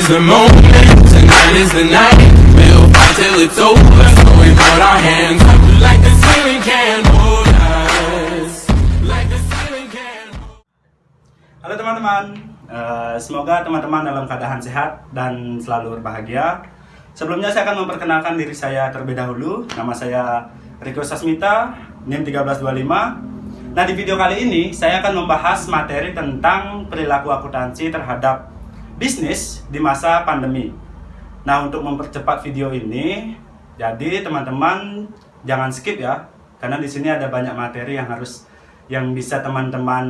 is the moment, tonight is the night. We'll fight till it's over, so we put our hands up like the ceiling can't hold us. Like the ceiling can't hold us. Halo teman-teman, semoga teman-teman dalam keadaan sehat dan selalu berbahagia. Sebelumnya saya akan memperkenalkan diri saya terlebih dahulu. Nama saya Riko Sasmita, NIM 1325. Nah, di video kali ini saya akan membahas materi tentang perilaku akuntansi terhadap bisnis di masa pandemi. Nah, untuk mempercepat video ini, jadi teman-teman jangan skip ya, karena di sini ada banyak materi yang bisa teman-teman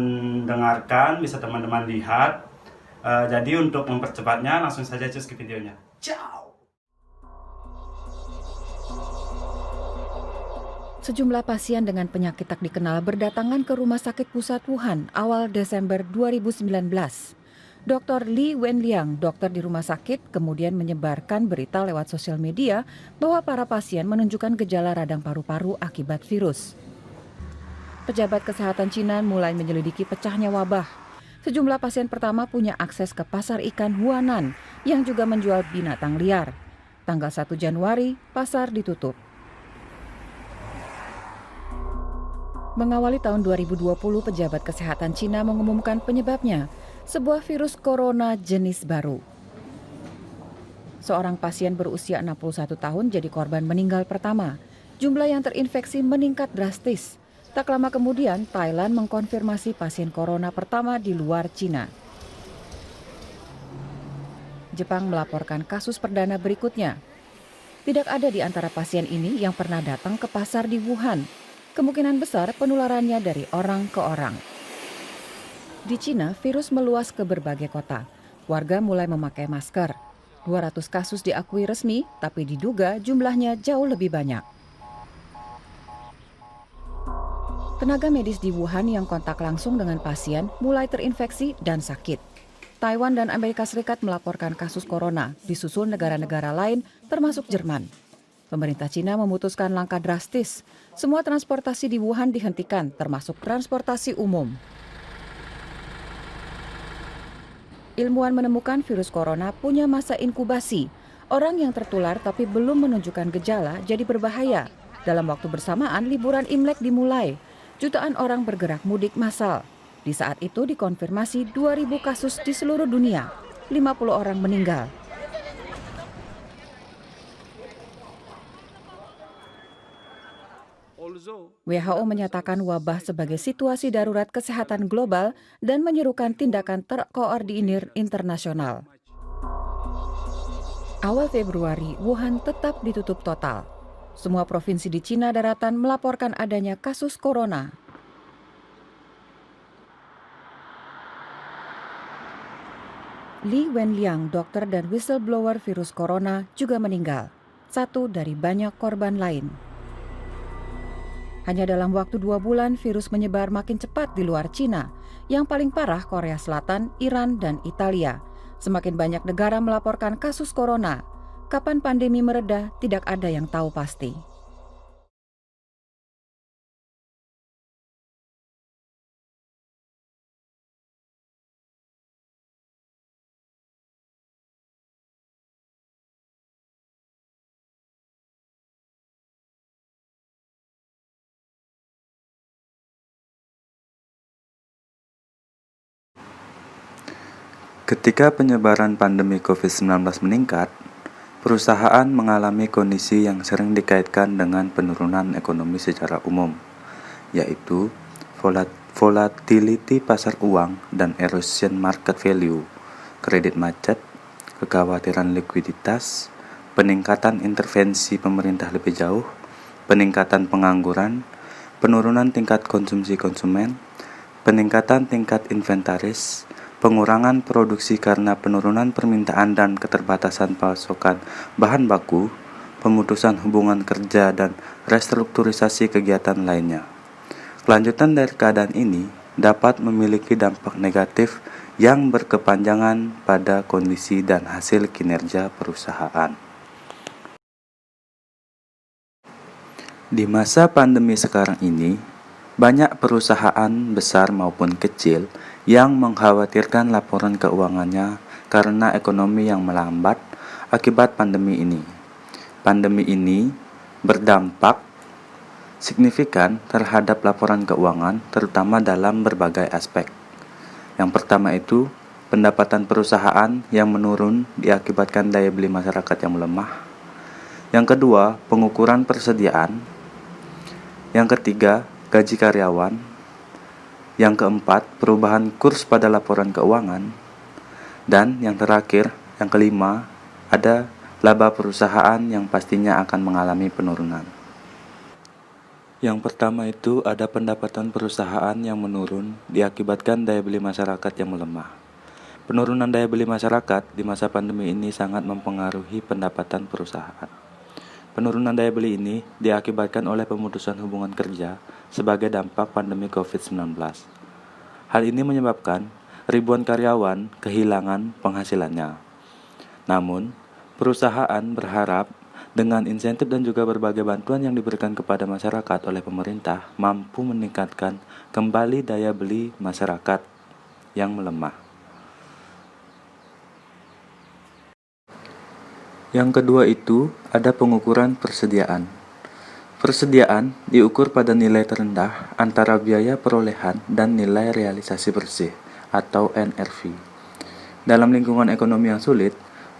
dengarkan, bisa teman-teman lihat. Jadi untuk mempercepatnya, langsung saja cus ke videonya. Ciao. Sejumlah pasien dengan penyakit tak dikenal berdatangan ke Rumah Sakit Pusat Wuhan awal Desember 2019. Dr. Li Wenliang, dokter di rumah sakit, kemudian menyebarkan berita lewat sosial media bahwa para pasien menunjukkan gejala radang paru-paru akibat virus. Pejabat kesehatan Cina mulai menyelidiki pecahnya wabah. Sejumlah pasien pertama punya akses ke pasar ikan Huanan yang juga menjual binatang liar. Tanggal 1 Januari, pasar ditutup. Mengawali tahun 2020, pejabat kesehatan Cina mengumumkan penyebabnya, sebuah virus corona jenis baru. Seorang pasien berusia 61 tahun jadi korban meninggal pertama. Jumlah yang terinfeksi meningkat drastis. Tak lama kemudian, Thailand mengkonfirmasi pasien corona pertama di luar Cina. Jepang melaporkan kasus perdana berikutnya. Tidak ada di antara pasien ini yang pernah datang ke pasar di Wuhan. Kemungkinan besar penularannya dari orang ke orang. Di Cina, virus meluas ke berbagai kota. Warga mulai memakai masker. 200 kasus diakui resmi, tapi diduga jumlahnya jauh lebih banyak. Tenaga medis di Wuhan yang kontak langsung dengan pasien mulai terinfeksi dan sakit. Taiwan dan Amerika Serikat melaporkan kasus corona, disusul negara-negara lain termasuk Jerman. Pemerintah Cina memutuskan langkah drastis. Semua transportasi di Wuhan dihentikan, termasuk transportasi umum. Ilmuwan menemukan virus corona punya masa inkubasi. Orang yang tertular tapi belum menunjukkan gejala jadi berbahaya. Dalam waktu bersamaan, liburan Imlek dimulai. Jutaan orang bergerak mudik massal. Di saat itu dikonfirmasi 2.000 kasus di seluruh dunia. 50 orang meninggal. WHO menyatakan wabah sebagai situasi darurat kesehatan global dan menyerukan tindakan terkoordinir internasional. Awal Februari, Wuhan tetap ditutup total. Semua provinsi di Cina daratan melaporkan adanya kasus corona. Li Wenliang, dokter dan whistleblower virus corona, juga meninggal. Satu dari banyak korban lain. Hanya dalam waktu 2 bulan, virus menyebar makin cepat di luar Cina. Yang paling parah Korea Selatan, Iran, dan Italia. Semakin banyak negara melaporkan kasus corona. Kapan pandemi mereda, tidak ada yang tahu pasti. Ketika penyebaran pandemi COVID-19 meningkat, perusahaan mengalami kondisi yang sering dikaitkan dengan penurunan ekonomi secara umum, yaitu volatility pasar uang dan erosion market value, kredit macet, kekhawatiran likuiditas, peningkatan intervensi pemerintah lebih jauh, peningkatan pengangguran, penurunan tingkat konsumsi konsumen, peningkatan tingkat inventaris, pengurangan produksi karena penurunan permintaan dan keterbatasan pasokan bahan baku, pemutusan hubungan kerja dan restrukturisasi kegiatan lainnya. Kelanjutan dari keadaan ini dapat memiliki dampak negatif yang berkepanjangan pada kondisi dan hasil kinerja perusahaan. Di masa pandemi sekarang ini, banyak perusahaan besar maupun kecil yang mengkhawatirkan laporan keuangannya karena ekonomi yang melambat akibat pandemi ini. Pandemi ini berdampak signifikan terhadap laporan keuangan, terutama dalam berbagai aspek. Yang pertama itu, pendapatan perusahaan yang menurun diakibatkan daya beli masyarakat yang melemah. Yang kedua, pengukuran persediaan. Yang ketiga, gaji karyawan. Yang keempat, perubahan kurs pada laporan keuangan. Dan yang terakhir, yang kelima, ada laba perusahaan yang pastinya akan mengalami penurunan. Yang pertama itu ada pendapatan perusahaan yang menurun diakibatkan daya beli masyarakat yang melemah. Penurunan daya beli masyarakat di masa pandemi ini sangat mempengaruhi pendapatan perusahaan. Penurunan daya beli ini diakibatkan oleh pemutusan hubungan kerja sebagai dampak pandemi COVID-19. Hal ini menyebabkan ribuan karyawan kehilangan penghasilannya. Namun, perusahaan berharap dengan insentif dan juga berbagai bantuan yang diberikan kepada masyarakat oleh pemerintah mampu meningkatkan kembali daya beli masyarakat yang melemah. Yang kedua itu ada pengukuran persediaan. Persediaan diukur pada nilai terendah antara biaya perolehan dan nilai realisasi bersih atau NRV. Dalam lingkungan ekonomi yang sulit,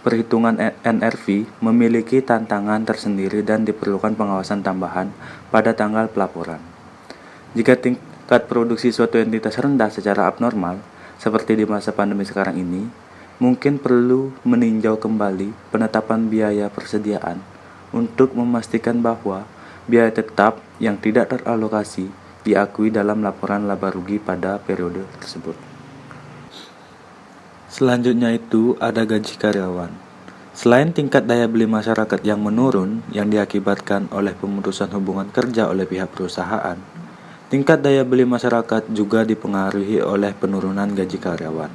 perhitungan NRV memiliki tantangan tersendiri dan diperlukan pengawasan tambahan pada tanggal pelaporan. Jika tingkat produksi suatu entitas rendah secara abnormal, seperti di masa pandemi sekarang ini, mungkin perlu meninjau kembali penetapan biaya persediaan untuk memastikan bahwa biaya tetap yang tidak teralokasi diakui dalam laporan laba rugi pada periode tersebut. Selanjutnya itu ada gaji karyawan. Selain tingkat daya beli masyarakat yang menurun yang diakibatkan oleh pemutusan hubungan kerja oleh pihak perusahaan, tingkat daya beli masyarakat juga dipengaruhi oleh penurunan gaji karyawan.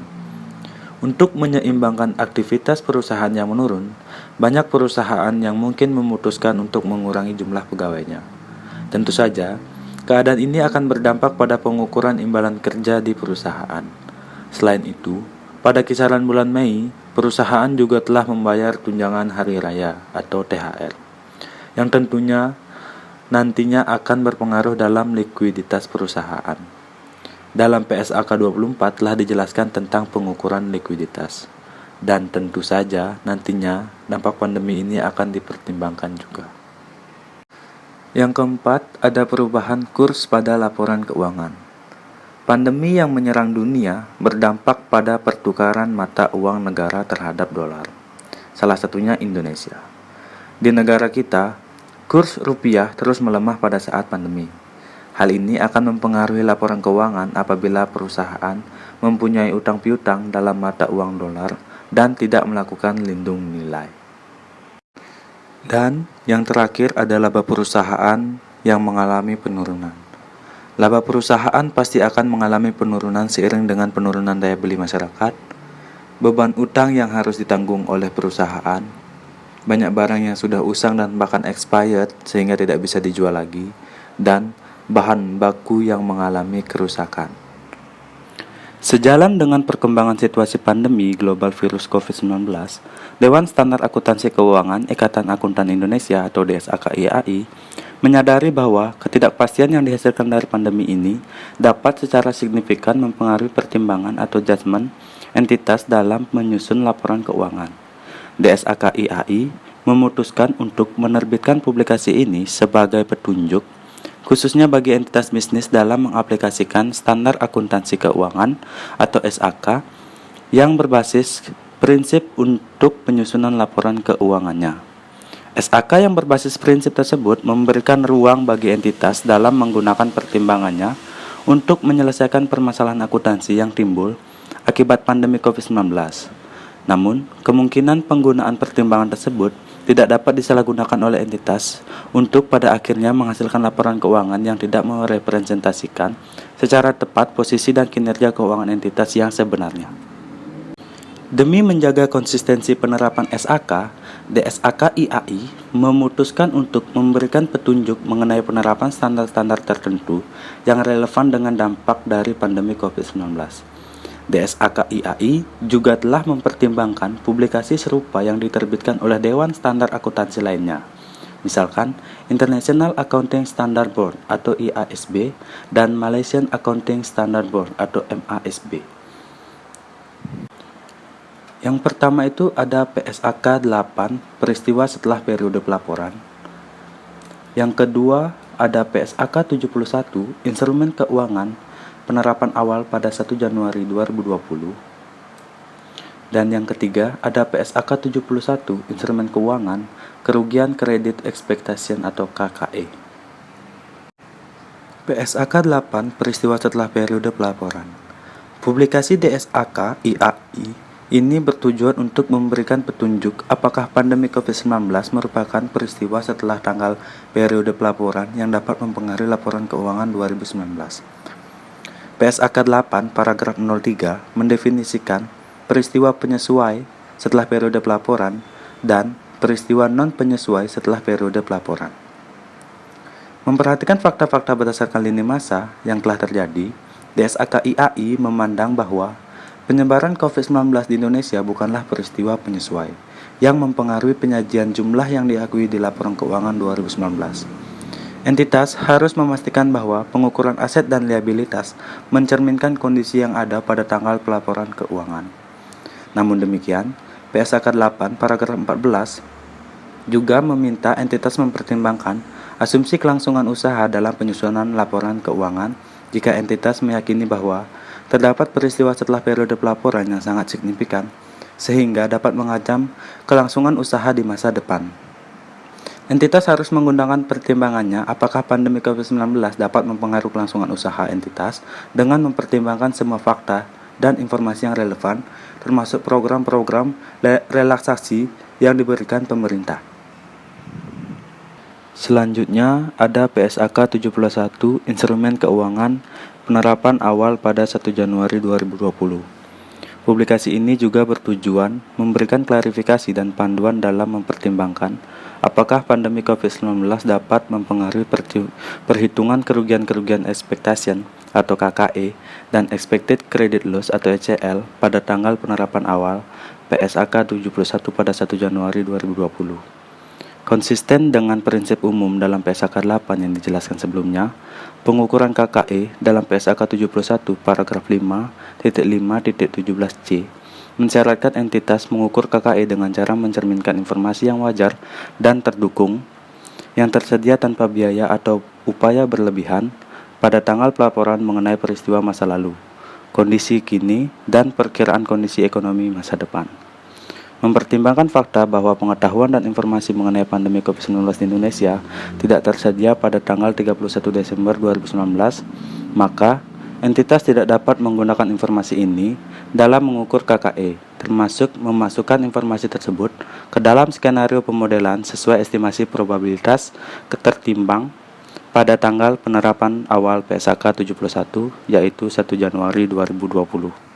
Untuk menyeimbangkan aktivitas perusahaan yang menurun, banyak perusahaan yang mungkin memutuskan untuk mengurangi jumlah pegawainya. Tentu saja, keadaan ini akan berdampak pada pengukuran imbalan kerja di perusahaan. Selain itu, pada kisaran bulan Mei, perusahaan juga telah membayar tunjangan hari raya atau THR, yang tentunya nantinya akan berpengaruh dalam likuiditas perusahaan. Dalam PSAK 24 telah dijelaskan tentang pengukuran likuiditas, dan tentu saja nantinya dampak pandemi ini akan dipertimbangkan juga. Yang keempat, ada perubahan kurs pada laporan keuangan. Pandemi yang menyerang dunia berdampak pada pertukaran mata uang negara terhadap dolar, salah satunya Indonesia. Di negara kita, kurs rupiah terus melemah pada saat pandemi. Hal ini akan mempengaruhi laporan keuangan apabila perusahaan mempunyai utang piutang dalam mata uang dolar dan tidak melakukan lindung nilai. Dan yang terakhir adalah laba perusahaan yang mengalami penurunan. Laba perusahaan pasti akan mengalami penurunan seiring dengan penurunan daya beli masyarakat, beban utang yang harus ditanggung oleh perusahaan, banyak barang yang sudah usang dan bahkan expired sehingga tidak bisa dijual lagi, dan bahan baku yang mengalami kerusakan. Sejalan dengan perkembangan situasi pandemi global virus COVID-19, Dewan Standar Akuntansi Keuangan Ikatan Akuntan Indonesia atau DSAK-IAI menyadari bahwa ketidakpastian yang dihasilkan dari pandemi ini dapat secara signifikan mempengaruhi pertimbangan atau judgement entitas dalam menyusun laporan keuangan. DSAK-IAI memutuskan untuk menerbitkan publikasi ini sebagai petunjuk khususnya bagi entitas bisnis dalam mengaplikasikan standar akuntansi keuangan atau SAK yang berbasis prinsip untuk penyusunan laporan keuangannya. SAK yang berbasis prinsip tersebut memberikan ruang bagi entitas dalam menggunakan pertimbangannya untuk menyelesaikan permasalahan akuntansi yang timbul akibat pandemi COVID-19. Namun, kemungkinan penggunaan pertimbangan tersebut tidak dapat disalahgunakan oleh entitas untuk pada akhirnya menghasilkan laporan keuangan yang tidak merepresentasikan secara tepat posisi dan kinerja keuangan entitas yang sebenarnya. Demi menjaga konsistensi penerapan SAK, DSAK-IAI memutuskan untuk memberikan petunjuk mengenai penerapan standar-standar tertentu yang relevan dengan dampak dari pandemi COVID-19. DSAK IAI juga telah mempertimbangkan publikasi serupa yang diterbitkan oleh Dewan Standar Akuntansi lainnya, misalkan International Accounting Standard Board atau IASB dan Malaysian Accounting Standard Board atau MASB. Yang pertama itu ada PSAK 8, peristiwa setelah periode pelaporan. Yang kedua ada PSAK 71, instrumen keuangan, penerapan awal pada 1 Januari 2020. Dan yang ketiga ada PSAK 71, instrumen keuangan, kerugian kredit expectation atau KKE. PSAK 8, peristiwa setelah periode pelaporan. Publikasi DSAK IAI ini bertujuan untuk memberikan petunjuk apakah pandemi COVID-19 merupakan peristiwa setelah tanggal periode pelaporan yang dapat mempengaruhi laporan keuangan 2019. PSAK 8 paragraf 03 mendefinisikan peristiwa penyesuai setelah periode pelaporan dan peristiwa non-penyesuai setelah periode pelaporan. Memperhatikan fakta-fakta berdasarkan lini masa yang telah terjadi, DSAK IAI memandang bahwa penyebaran COVID-19 di Indonesia bukanlah peristiwa penyesuai yang mempengaruhi penyajian jumlah yang diakui di laporan keuangan 2019. Entitas harus memastikan bahwa pengukuran aset dan liabilitas mencerminkan kondisi yang ada pada tanggal pelaporan keuangan. Namun demikian, PSAK 8 paragraf 14 juga meminta entitas mempertimbangkan asumsi kelangsungan usaha dalam penyusunan laporan keuangan jika entitas meyakini bahwa terdapat peristiwa setelah periode pelaporan yang sangat signifikan, sehingga dapat mengancam kelangsungan usaha di masa depan. Entitas harus menggunakan pertimbangannya apakah pandemi COVID-19 dapat mempengaruhi kelangsungan usaha entitas dengan mempertimbangkan semua fakta dan informasi yang relevan, termasuk program-program relaksasi yang diberikan pemerintah. Selanjutnya ada PSAK 71, instrumen keuangan, penerapan awal pada 1 Januari 2020. Publikasi ini juga bertujuan memberikan klarifikasi dan panduan dalam mempertimbangkan apakah pandemi COVID-19 dapat mempengaruhi perhitungan kerugian-kerugian expectation atau KKE dan expected credit loss atau ECL pada tanggal penerapan awal PSAK 71 pada 1 Januari 2020. Konsisten dengan prinsip umum dalam PSAK 8 yang dijelaskan sebelumnya, pengukuran KKE dalam PSAK 71 paragraf 5.5.17c mensyaratkan entitas mengukur KKE dengan cara mencerminkan informasi yang wajar dan terdukung yang tersedia tanpa biaya atau upaya berlebihan pada tanggal pelaporan mengenai peristiwa masa lalu, kondisi kini, dan perkiraan kondisi ekonomi masa depan. Mempertimbangkan fakta bahwa pengetahuan dan informasi mengenai pandemi COVID-19 di Indonesia tidak tersedia pada tanggal 31 Desember 2019, maka entitas tidak dapat menggunakan informasi ini dalam mengukur KKE, termasuk memasukkan informasi tersebut ke dalam skenario pemodelan sesuai estimasi probabilitas ketertimbang pada tanggal penerapan awal PSAK 71, yaitu 1 Januari 2020.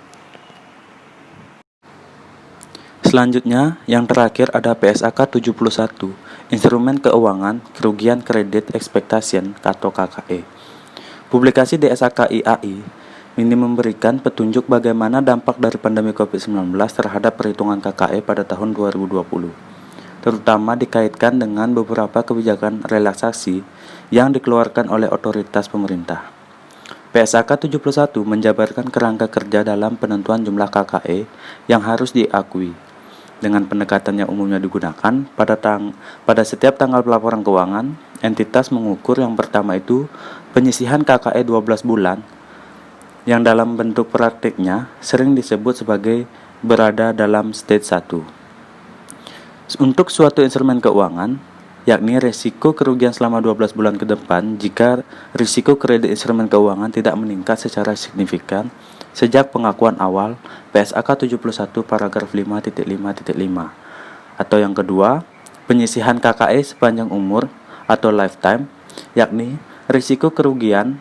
Selanjutnya, yang terakhir ada PSAK 71, instrumen keuangan, kerugian kredit expectation atau KKE. Publikasi DSAK IAI ini memberikan petunjuk bagaimana dampak dari pandemi COVID-19 terhadap perhitungan KKE pada tahun 2020, terutama dikaitkan dengan beberapa kebijakan relaksasi yang dikeluarkan oleh otoritas pemerintah. PSAK 71 menjabarkan kerangka kerja dalam penentuan jumlah KKE yang harus diakui. Dengan pendekatan yang umumnya digunakan pada setiap tanggal pelaporan keuangan, entitas mengukur yang pertama itu penyisihan KKE 12 bulan yang dalam bentuk praktiknya sering disebut sebagai berada dalam stage 1. Untuk suatu instrumen keuangan, yakni risiko kerugian selama 12 bulan ke depan jika risiko kredit instrumen keuangan tidak meningkat secara signifikan sejak pengakuan awal PSAK 71 paragraf 5.5.5. Atau yang kedua, penyisihan KKE sepanjang umur atau lifetime, yakni risiko kerugian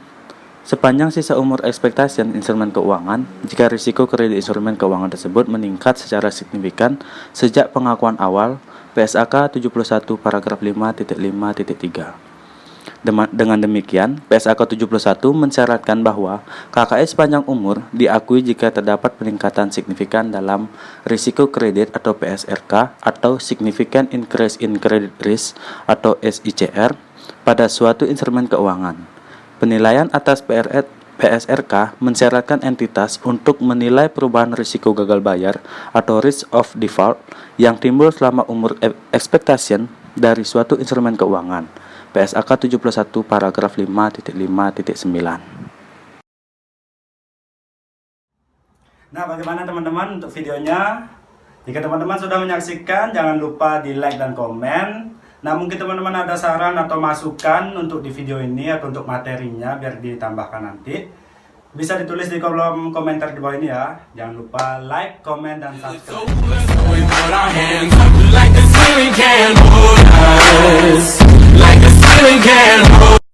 sepanjang sisa umur expectation instrumen keuangan jika risiko kredit instrumen keuangan tersebut meningkat secara signifikan sejak pengakuan awal PSAK 71 paragraf 5.5.3. Dengan demikian, PSAK 71 mensyaratkan bahwa KKI sepanjang umur diakui jika terdapat peningkatan signifikan dalam risiko kredit atau PSRK atau Significant Increase in Credit Risk atau SICR pada suatu instrumen keuangan. Penilaian atas PSRK mensyaratkan entitas untuk menilai perubahan risiko gagal bayar atau risk of default yang timbul selama umur expectation dari suatu instrumen keuangan. PSAK 71 paragraf 5.5.9. Nah, bagaimana teman-teman untuk videonya? Jika teman-teman sudah menyaksikan, jangan lupa di like dan komen. Nah, mungkin teman-teman ada saran atau masukan untuk di video ini atau untuk materinya biar ditambahkan nanti. Bisa ditulis di kolom komentar di bawah ini ya. Jangan lupa like, komen, dan It's subscribe. over, so we put our hands up like the ceiling can't hold us. Like the ceiling can't hold us.